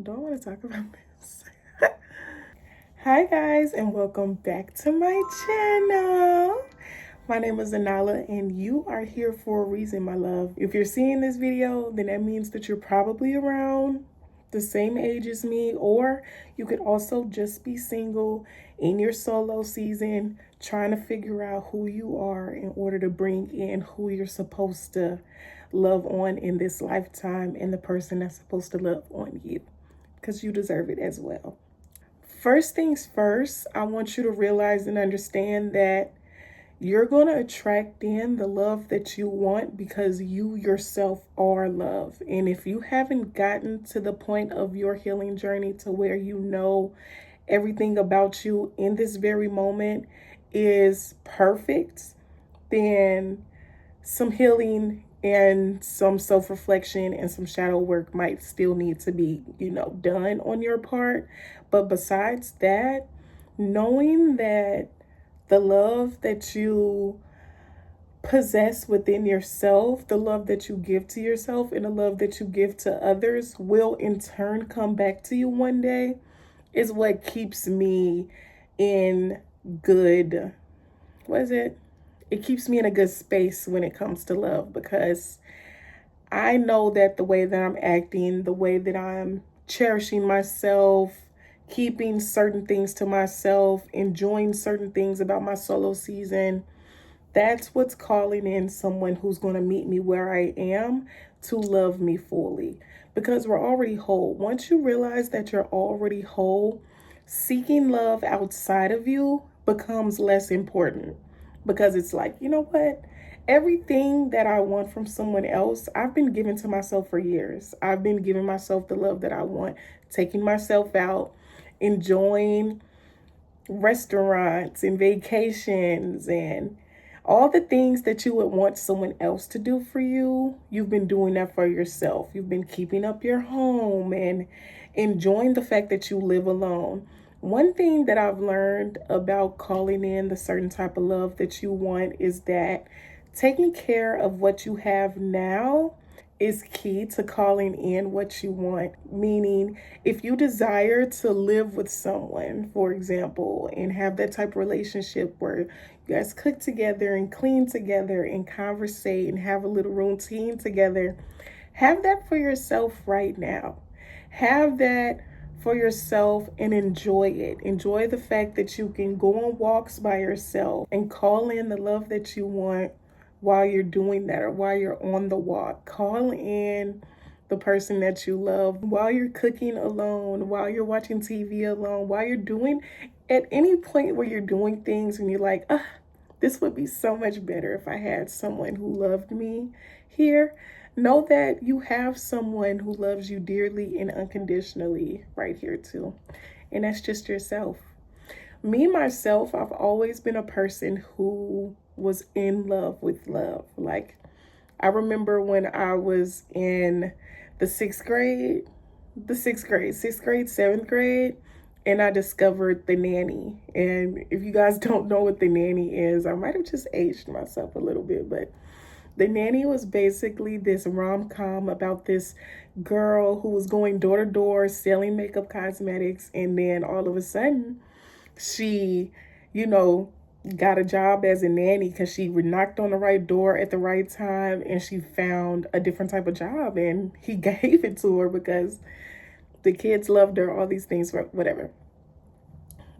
Don't want to talk about this. Hi guys, and welcome back to my channel. My name is Anala, and you are here for a reason, my love. If you're seeing this video, then that means that you're probably around the same age as me, or you could also just be single in your solo season, trying to figure out who you are in order to bring in who you're supposed to love on in this lifetime and the person that's supposed to love on you, because you deserve it as well. First things first, I want you to realize and understand that you're going to attract in the love that you want because you yourself are love. And if you haven't gotten to the point of your healing journey to where you know everything about you in this very moment is perfect, then some healing and some self-reflection and some shadow work might still need to be, done on your part. But besides that, knowing that the love that you possess within yourself, the love that you give to yourself, and the love that you give to others will in turn come back to you one day is what keeps me in good, it keeps me in a good space when it comes to love, because I know that the way that I'm acting, the way that I'm cherishing myself, keeping certain things to myself, enjoying certain things about my solo season, that's what's calling in someone who's going to meet me where I am to love me fully, because we're already whole. Once you realize that you're already whole, seeking love outside of you becomes less important, because it's like, you know what? Everything that I want from someone else, I've been giving to myself for years. I've been giving myself the love that I want, taking myself out, enjoying restaurants and vacations and all the things that you would want someone else to do for you. You've been doing that for yourself. You've been keeping up your home and enjoying the fact that you live alone. One thing that I've learned about calling in the certain type of love that you want is that taking care of what you have now is key to calling in what you want. Meaning, if you desire to live with someone, for example, and have that type of relationship where you guys cook together and clean together and conversate and have a little routine together, have that for yourself right now. Have that for yourself and enjoy it. Enjoy the fact that you can go on walks by yourself and call in the love that you want while you're doing that, or while you're on the walk. Call in the person that you love while you're cooking alone, while you're watching TV alone, while you're doing, at any point where you're doing things and you're like, this would be so much better if I had someone who loved me here. Know that you have someone who loves you dearly and unconditionally right here too. And that's just yourself. Me, myself, I've always been a person who was in love with love. Like, I remember when I was in the sixth grade, seventh grade, and I discovered The Nanny. And if you guys don't know what The Nanny is, I might have just aged myself a little bit, but The Nanny was basically this rom-com about this girl who was going door to door selling makeup cosmetics, and then all of a sudden she, got a job as a nanny because she knocked on the right door at the right time, and she found a different type of job, and he gave it to her because the kids loved her, all these things, whatever.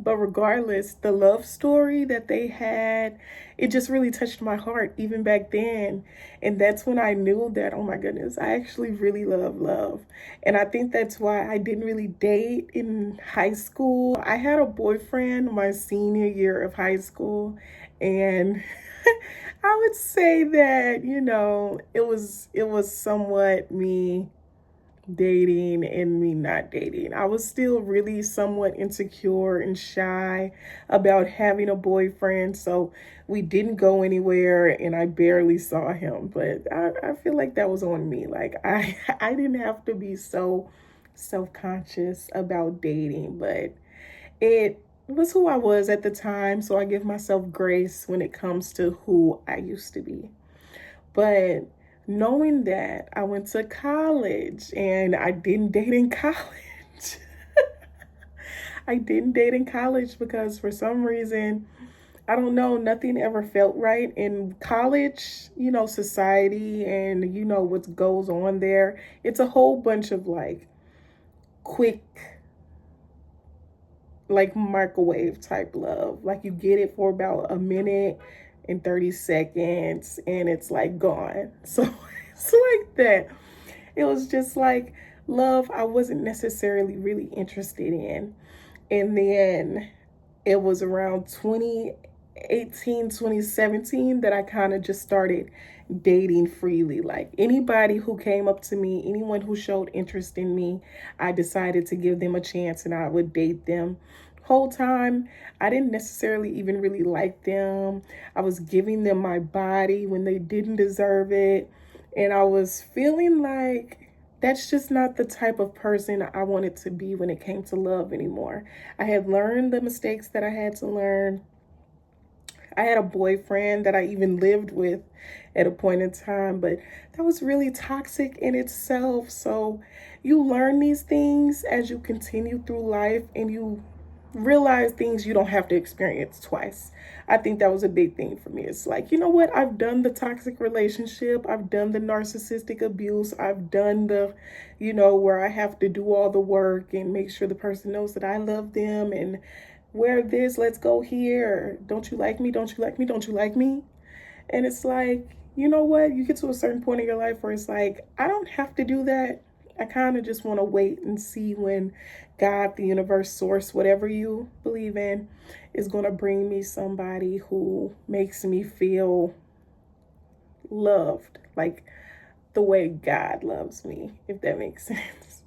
But regardless, the love story that they had, it just really touched my heart even back then. And that's when I knew that, oh my goodness, I actually really love love. And I think that's why I didn't really date in high school. I had a boyfriend my senior year of high school, and I would say that, it was somewhat me dating and me not dating. I was still really somewhat insecure and shy about having a boyfriend, so we didn't go anywhere and I barely saw him. But I feel like that was on me. Like, I didn't have to be so self-conscious about dating, but it was who I was at the time, so I give myself grace when it comes to who I used to be. But knowing that, I went to college and I didn't date in college. I didn't date in college because for some reason, I don't know, nothing ever felt right. In college, society and what goes on there, it's a whole bunch of like quick, like microwave type love. Like you get it for about a minute and 30 seconds and it's like gone. So it's like that. It was just like love I wasn't necessarily really interested in. And then it was around 2018, 2017 that I kind of just started dating freely. Like anybody who came up to me, anyone who showed interest in me, I decided to give them a chance and I would date them. Whole time, I didn't necessarily even really like them. I was giving them my body when they didn't deserve it. And I was feeling like that's just not the type of person I wanted to be when it came to love anymore. I had learned the mistakes that I had to learn. I had a boyfriend that I even lived with at a point in time, but that was really toxic in itself. So you learn these things as you continue through life and you realize things you don't have to experience twice. I think that was a big thing for me. It's like, you know what? I've done the toxic relationship. I've done the narcissistic abuse. I've done the, where I have to do all the work and make sure the person knows that I love them and wear this, let's go here. Don't you like me? Don't you like me? Don't you like me? And it's like, you know what? You get to a certain point in your life where it's like, I don't have to do that. I kind of just want to wait and see when God, the universe, source, whatever you believe in, is going to bring me somebody who makes me feel loved, like the way God loves me, if that makes sense.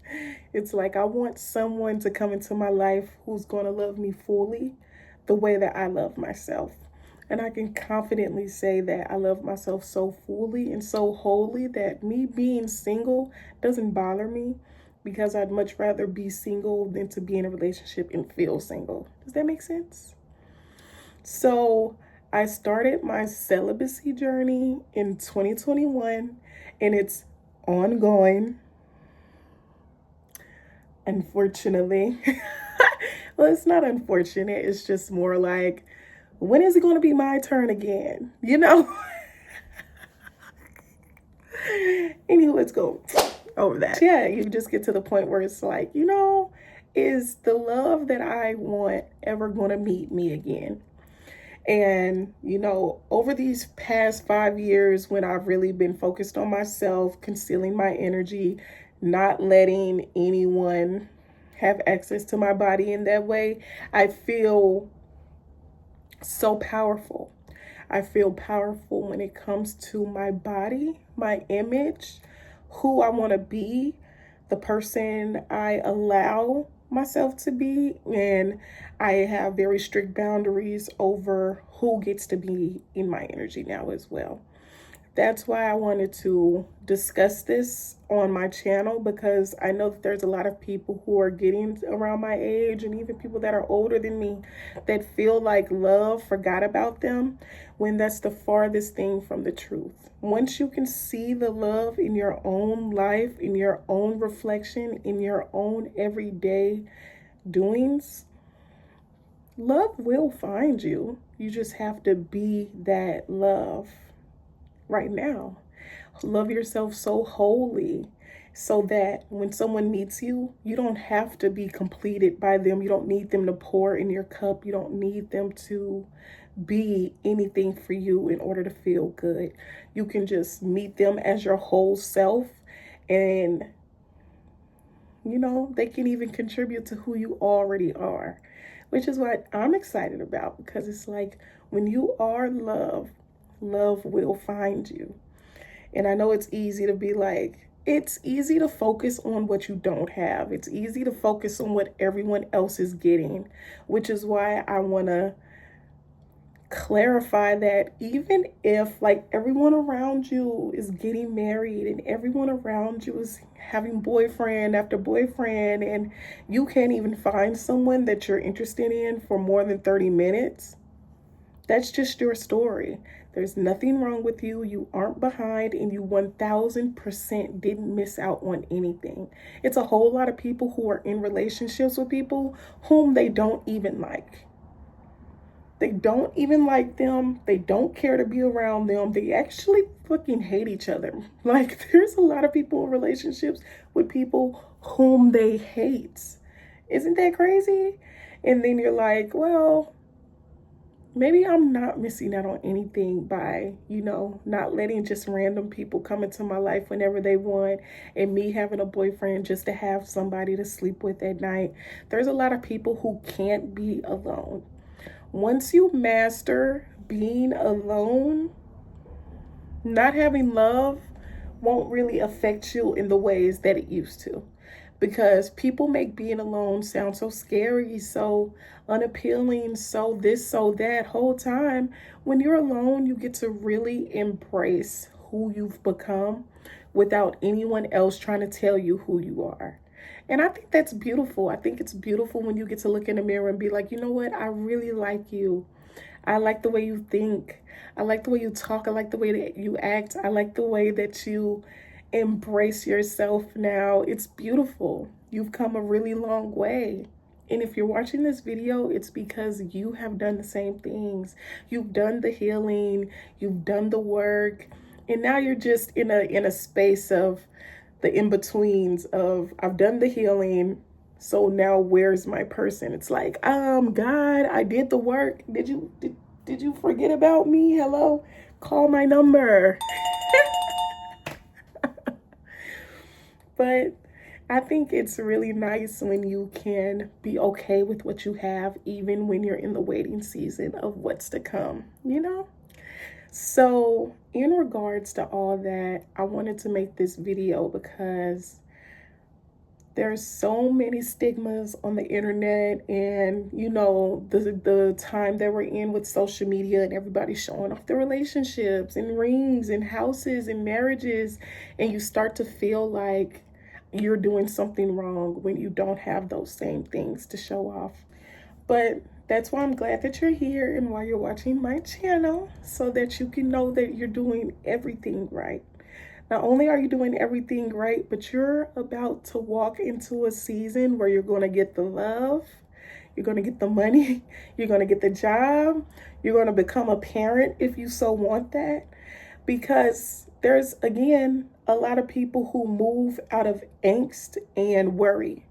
It's like I want someone to come into my life who's going to love me fully the way that I love myself. And I can confidently say that I love myself so fully and so wholly that me being single doesn't bother me because I'd much rather be single than to be in a relationship and feel single. Does that make sense? So I started my celibacy journey in 2021 and it's ongoing. Unfortunately. Well, it's not unfortunate. It's just more like, when is it going to be my turn again? Anyway, let's go over that. Yeah, you just get to the point where it's like, is the love that I want ever going to meet me again? And, over these past 5 years when I've really been focused on myself, concealing my energy, not letting anyone have access to my body in that way, I feel so powerful. I feel powerful when it comes to my body, my image, who I want to be, the person I allow myself to be, and I have very strict boundaries over who gets to be in my energy now as well. That's why I wanted to discuss this on my channel, because I know that there's a lot of people who are getting around my age and even people that are older than me that feel like love forgot about them, when that's the farthest thing from the truth. Once you can see the love in your own life, in your own reflection, in your own everyday doings, love will find you. You just have to be that love right now. Love yourself so wholly so that when someone meets you, you don't have to be completed by them. You don't need them to pour in your cup. You don't need them to be anything for you in order to feel good. You can just meet them as your whole self, and they can even contribute to who you already are, which is what I'm excited about, because it's like when you are love, love will find you. And I know it's easy to be like, it's easy to focus on what you don't have. It's easy to focus on what everyone else is getting, which is why I want to clarify that even if like everyone around you is getting married and everyone around you is having boyfriend after boyfriend and you can't even find someone that you're interested in for more than 30 minutes, that's just your story. There's nothing wrong with you. You aren't behind, and you 1000% didn't miss out on anything. It's a whole lot of people who are in relationships with people whom they don't even like. They don't even like them. They don't care to be around them. They actually fucking hate each other. Like, there's a lot of people in relationships with people whom they hate. Isn't that crazy? And then you're like, well, maybe I'm not missing out on anything by, not letting just random people come into my life whenever they want, and me having a boyfriend just to have somebody to sleep with at night. There's a lot of people who can't be alone. Once you master being alone, not having love won't really affect you in the ways that it used to. Because people make being alone sound so scary, so unappealing, so this, so that. Whole time, when you're alone, you get to really embrace who you've become without anyone else trying to tell you who you are. And I think that's beautiful. I think it's beautiful when you get to look in the mirror and be like, you know what? I really like you. I like the way you think. I like the way you talk. I like the way that you act. I like the way that you embrace yourself now. It's beautiful. You've come a really long way. And if you're watching this video, it's because you have done the same things. You've done the healing. You've done the work. And now you're just in a space of the in-betweens of, I've done the healing, so now where's my person? It's like, God, I did the work. Did you forget about me? Hello? Call my number. But I think it's really nice when you can be okay with what you have, even when you're in the waiting season of what's to come, So in regards to all that, I wanted to make this video because there's so many stigmas on the internet, and the time that we're in with social media and everybody showing off their relationships and rings and houses and marriages, and you start to feel like you're doing something wrong when you don't have those same things to show off. But that's why I'm glad that you're here and why you're watching my channel, so that you can know that you're doing everything right. Not only are you doing everything right, but you're about to walk into a season where you're going to get the love, you're going to get the money, you're going to get the job, you're going to become a parent if you so want that. Because there's, again, a lot of people who move out of angst and worry.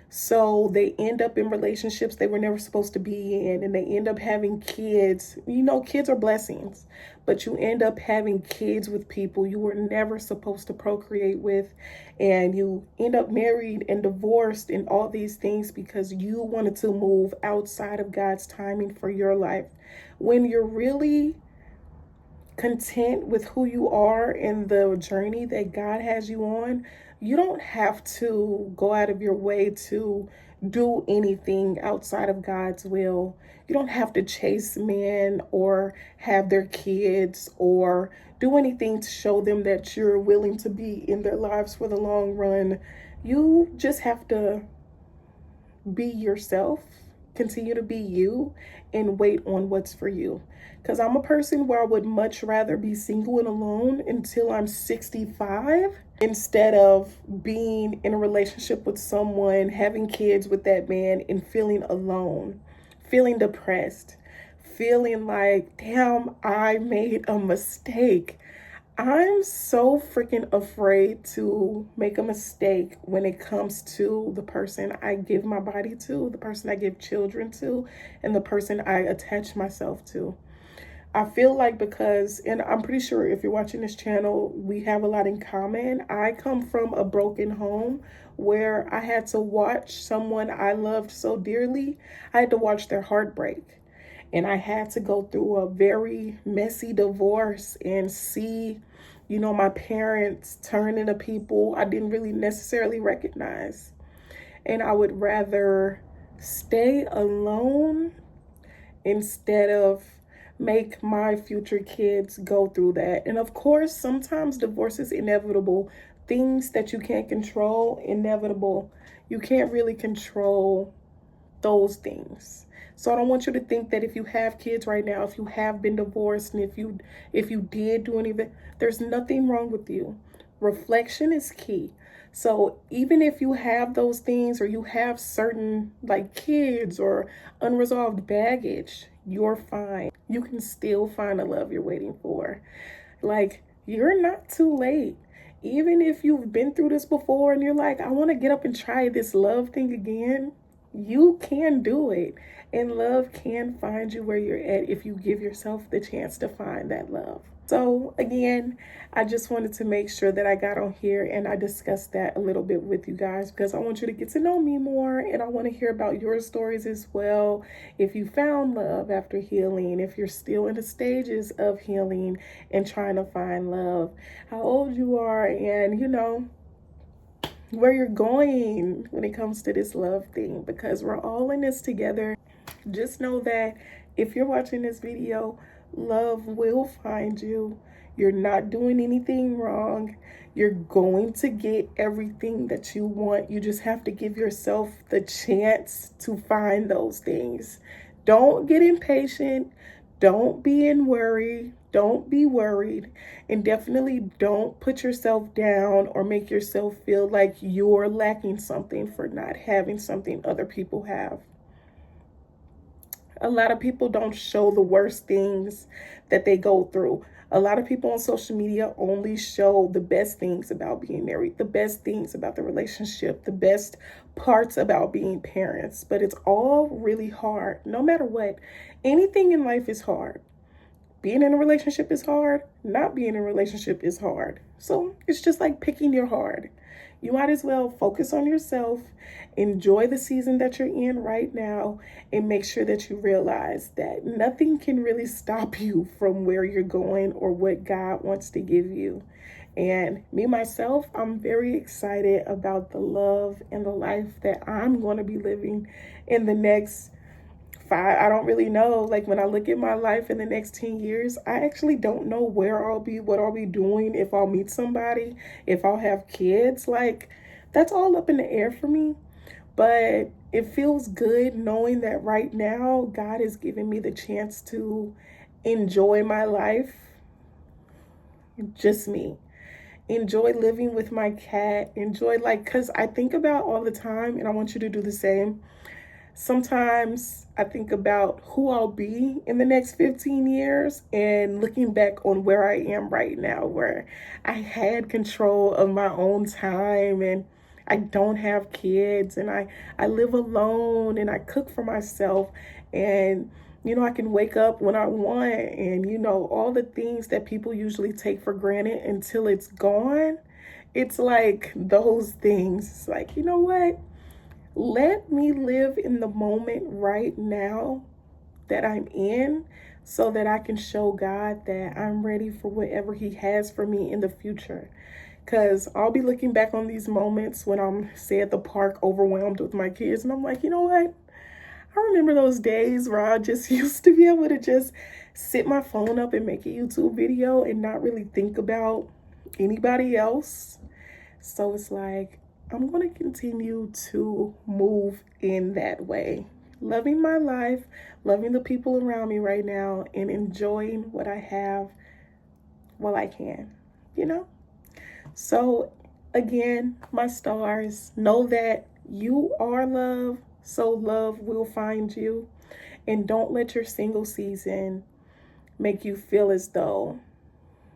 So they end up in relationships they were never supposed to be in, and they end up having kids. Kids are blessings, but you end up having kids with people you were never supposed to procreate with, and you end up married and divorced and all these things because you wanted to move outside of God's timing for your life. When you're really content with who you are and the journey that God has you on, you don't have to go out of your way to do anything outside of God's will. You don't have to chase men or have their kids or do anything to show them that you're willing to be in their lives for the long run. You just have to be yourself, continue to be you, and wait on what's for you. Because I'm a person where I would much rather be single and alone until I'm 65 instead of being in a relationship with someone, having kids with that man, and feeling alone, feeling depressed, feeling like, damn, I made a mistake. I'm so freaking afraid to make a mistake when it comes to the person I give my body to, the person I give children to, and the person I attach myself to. I feel like and I'm pretty sure if you're watching this channel, we have a lot in common. I come from a broken home where I had to watch someone I loved so dearly. I had to watch their heartbreak. And I had to go through a very messy divorce and see, my parents turn into people I didn't really necessarily recognize. And I would rather stay alone instead of make my future kids go through that. And of course, sometimes divorce is inevitable. Things that you can't control, inevitable. You can't really control those things. So I don't want you to think that if you have kids right now, if you have been divorced, and if you did do anything, there's nothing wrong with you. Reflection is key. So even if you have those things, or you have certain like kids or unresolved baggage, you're fine. You can still find the love you're waiting for. Like, you're not too late. Even if you've been through this before and you're like, I want to get up and try this love thing again, you can do it. And love can find you where you're at if you give yourself the chance to find that love. So again, I just wanted to make sure that I got on here and I discussed that a little bit with you guys, because I want you to get to know me more, and I want to hear about your stories as well. If you found love after healing, if you're still in the stages of healing and trying to find love, how old you are, and where you're going when it comes to this love thing, because we're all in this together. Just know that if you're watching this video, love will find you. You're not doing anything wrong. You're going to get everything that you want. You just have to give yourself the chance to find those things. Don't get impatient. Don't be in worry. Don't be worried. And definitely don't put yourself down or make yourself feel like you're lacking something for not having something other people have. A lot of people don't show the worst things that they go through. A lot of people on social media only show the best things about being married, the best things about the relationship, the best parts about being parents. But it's all really hard. No matter what, anything in life is hard. Being in a relationship is hard. Not being in a relationship is hard. So it's just like picking your hard. You might as well focus on yourself, enjoy the season that you're in right now, and make sure that you realize that nothing can really stop you from where you're going or what God wants to give you. And me, myself, I'm very excited about the love and the life that I'm going to be living in the next 5. I don't really know. Like, when I look at my life in the next 10 years, I actually don't know where I'll be, what I'll be doing, if I'll meet somebody, if I'll have kids. Like, that's all up in the air for me. But it feels good knowing that right now God has given me the chance to enjoy my life. Just me. Enjoy living with my cat. Enjoy, like, because I think about all the time, and I want you to do the same. Sometimes I think about who I'll be in the next 15 years and looking back on where I am right now, where I had control of my own time and I don't have kids and I live alone and I cook for myself, and I can wake up when I want, and all the things that people usually take for granted until it's gone. It's like those things. It's like, you know what? Let me live in the moment right now that I'm in, so that I can show God that I'm ready for whatever He has for me in the future. Because I'll be looking back on these moments when I'm, say, at the park overwhelmed with my kids, and I'm like, you know what? I remember those days where I just used to be able to just sit my phone up and make a YouTube video and not really think about anybody else. So it's like, I'm going to continue to move in that way. Loving my life, loving the people around me right now, and enjoying what I have while I can, So again, my stars, know that you are love, so love will find you. And don't let your single season make you feel as though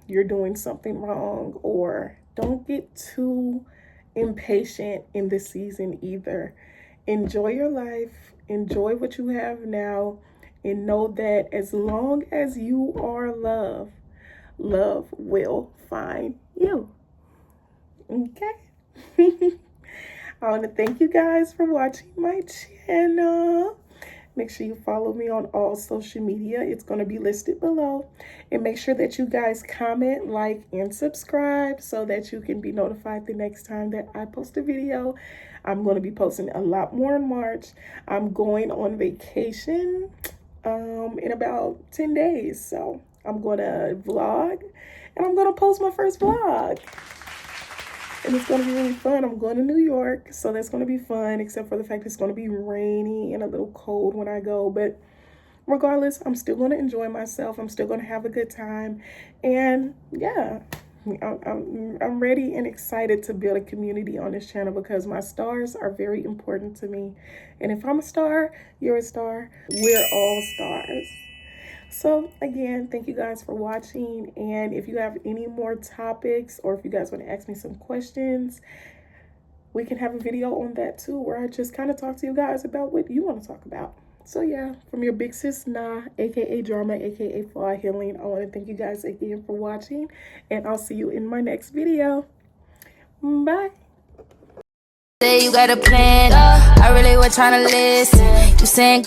you're doing something wrong, or don't get too impatient in this season either. Enjoy your life, enjoy what you have now, and know that as long as you are love, love will find you. Okay? I want to thank you guys for watching my channel. Make sure you follow me on all social media. It's going to be listed below. And make sure that you guys comment, like, and subscribe so that you can be notified the next time that I post a video. I'm going to be posting a lot more in March. I'm going on vacation in about 10 days. So I'm going to vlog, and I'm going to post my first vlog. And it's going to be really fun. I'm going to New York, so that's going to be fun, except for the fact it's going to be rainy and a little cold when I go. But regardless, I'm still going to enjoy myself. I'm still going to have a good time. And yeah, I'm ready and excited to build a community on this channel because my stars are very important to me. And if I'm a star, you're a star. We're all stars. So again, thank you guys for watching. And if you have any more topics or if you guys want to ask me some questions, we can have a video on that too, where I just kind of talk to you guys about what you want to talk about. So yeah, from your big sis Nah, aka Drama, aka Flaw Healing, I want to thank you guys again for watching, and I'll see you in my next video. Bye. Say you got a plan, I really was trying to listen. You saying